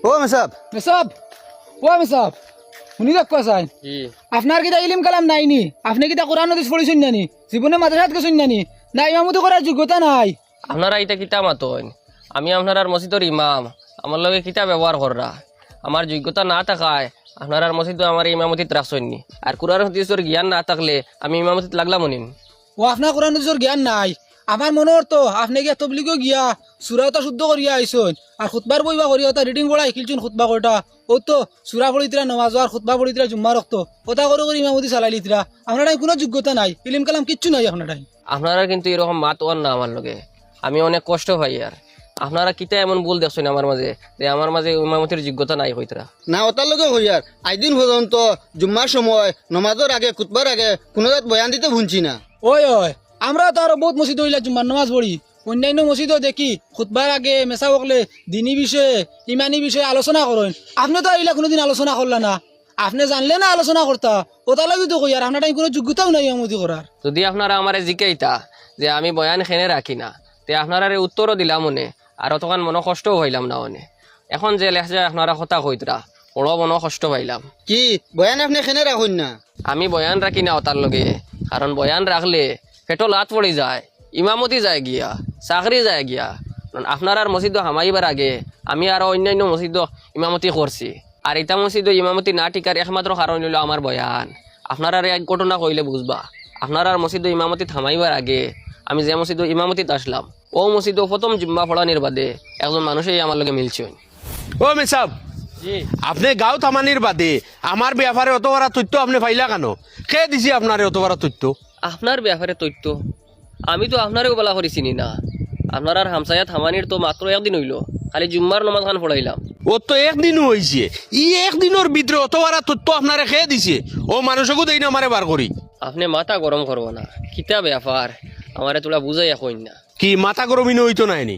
ও মেসাব মেসাব ও মেসাব শুনি রাখবা চাই আপনার কিতা ইলিম কালাম নাইনি আপনি কিতা কোরআন হাদিস পড়িছেন নানি জীবনে মাদ্রাসাত গেছেন নানি না ইমামতি করার যোগ্যতা নাই আপনারা এটা কিতা মাতন আমি আপনার মসজিদের ইমাম আমার লগে কিতা ব্যবহার কররা আমার যোগ্যতা না থাকায় আপনার মসজিদ আমার ইমামতিত রাখছেননি আর কোরআন হাদিসের জ্ঞান না থাকলে আমি ইমামতিত লাগলাম নিন ও আপনার কোরআন হাদিসের জ্ঞান নাই আমার মনে হতো আপনি গিয়া তবলিগো গিয়া সুরাটা শুদ্ধ করিয়া আইসন আর খুতবার বইবা করিয়া ওটা রিডিং পড়া শিখিলছুন খুতবা করটা ও তো সুরা পড়িতরা নামাজ আর খুতবা পড়িতরা জুম্মা রক্ত ওটা করে করে ইমামতি চালাইলিতরা আপনার কোনো যোগ্যতা নাই ইলিম কালাম কিচ্ছু নাই আপনার আপনারা কিন্তু এরকম মাত ওয়ান না আমার লগে আমি অনেক কষ্ট পাই আর আপনারা কিতা এমন ভুল দেখছেন আমার মাঝে যে আমার মাঝে ইমামতির যোগ্যতা নাই হইতরা না ওটার লগে হইয়ার আইদিন পর্যন্ত জুম্মার সময় নমাজের আগে খুতবার আগে কোনো জাত বয়ান দিতে ভুলছি না ওই ওই আমরা তো আরো বহুত মসজিদ হইলা জুম্মার নামাজ পড়ি অন্যান্য মসজিদও দেখি খুতবার আগে মেসা বকলে দিনী বিষয়ে ইমানি বিষয়ে আলোচনা করেন আপনি তো এইলা কোনোদিন আলোচনা করলা না আপনি জানলে না আলোচনা করতা ওটা লাগি তো কই আর আপনার কোনো যোগ্যতাও নাই ইমামতি করার যদি আপনারা আমারে জিকাইতা যে আমি বয়ান খেনে রাখি না তে আপনারা উত্তরও দিলাম মনে আর অতখান মনে কষ্টও হইলাম না মনে এখন যে লেখা আপনারা কথা কইতরা বড় মনে কষ্ট পাইলাম কি বয়ান আপনি খেনে রাখুন না আমি বয়ান রাখি না ওটার লগে কারণ বয়ান রাখলে পেটো লাত পড়ে যায় ইমামতি যায় গিয়া চাকরি যায় গিয়া আপনার আর মসজিদ হামাইবার আগে আমি আর অন্যান্য মসজিদ ইমামতি করছি আর এটা মসজিদ ইমামতি না টিকার একমাত্র কারণ হইল আমার বয়ান আপনার আর এক ঘটনা কইলে বুঝবা আপনার আর মসজিদ ইমামতি থামাইবার আগে আমি যে মসজিদ ইমামতিতে আসলাম ও মসজিদ প্রথম জিম্মা ফড়ানির বাদে একজন মানুষই আমার লগে মিলছেন ও মেসাব আপনি গাঁও থামানির বাদে আমার ব্যাপারে অত বড় তথ্য আপনি পাইলা কেন কে দিছি আপনার অত বড় তথ্য আপনার ব্যাপারে তথ্য আমি তো আপনারেও বলা করেছি না আপনার আর হামসায়া থামানির তো মাত্র একদিন হইল খালি জুম্মার নমাজ খান পড়াইলাম ও তো একদিনও হয়েছে একদিনের ভিতরে অত বড় তথ্য আপনারে খেয়ে দিছে ও মানুষকে দেই না আমারে বার করি আপনি মাথা গরম করবো না কিতা ব্যাপার আমারে তোলা বুঝাই এখন না কি মাথা গরমিন হইতো নাইনি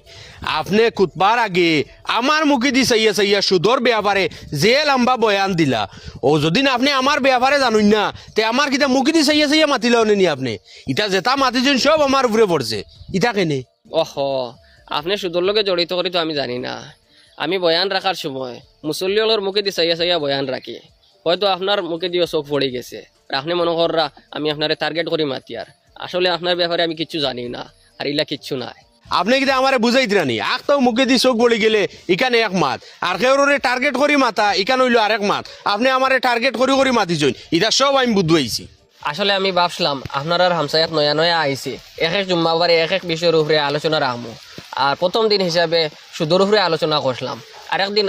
আপনি কুতবার আগে আমার মুখে দি চাইয়া চাইয়া সুদর ব্যাপারে যে লম্বা বয়ান দিলা ও যদি না আপনি আমার ব্যাপারে জানুন না তে আমার কিতা মুখে দি চাইয়া চাইয়া মাতিলাও নি আপনি ইটা যেটা মাতিছেন সব আমার উপরে পড়ছে ইটা কেনে ওহ আপনি সুদর লগে জড়িত করি তো আমি জানি না আমি বয়ান রাখার সময় মুসল্লিওর মুখে দি চাইয়া চাইয়া বয়ান রাখি হয়তো আপনার মুখে দিয়েও চোখ পড়ে গেছে আর আপনি মনে কররা আমি আপনার টার্গেট করি মাতি আর আসলে আপনার ব্যাপারে আমি কিচ্ছু জানি না আর ইলা কিচ্ছু নাই আপনি কিতা আমারে বুঝাইতে রানি আখটাও মুখে দি চোখ বলে গেলে ইখানে এক মাত আর কেউরে টার্গেট করি মাতা ইখানে হইলো আরেক মাত আপনি আমারে টার্গেট করি করি মাতিছেন এটা সব আমি বুঝাইছি আসলে আমি ভাবছিলাম আপনার আর হামসায়াত নয়া নয়া আইছে এক এক জুম্মাবারে এক এক বিষয়ের উপরে আলোচনা রাখবো আর প্রথম দিন হিসাবে সুদূর উপরে আলোচনা করলাম আর একদিন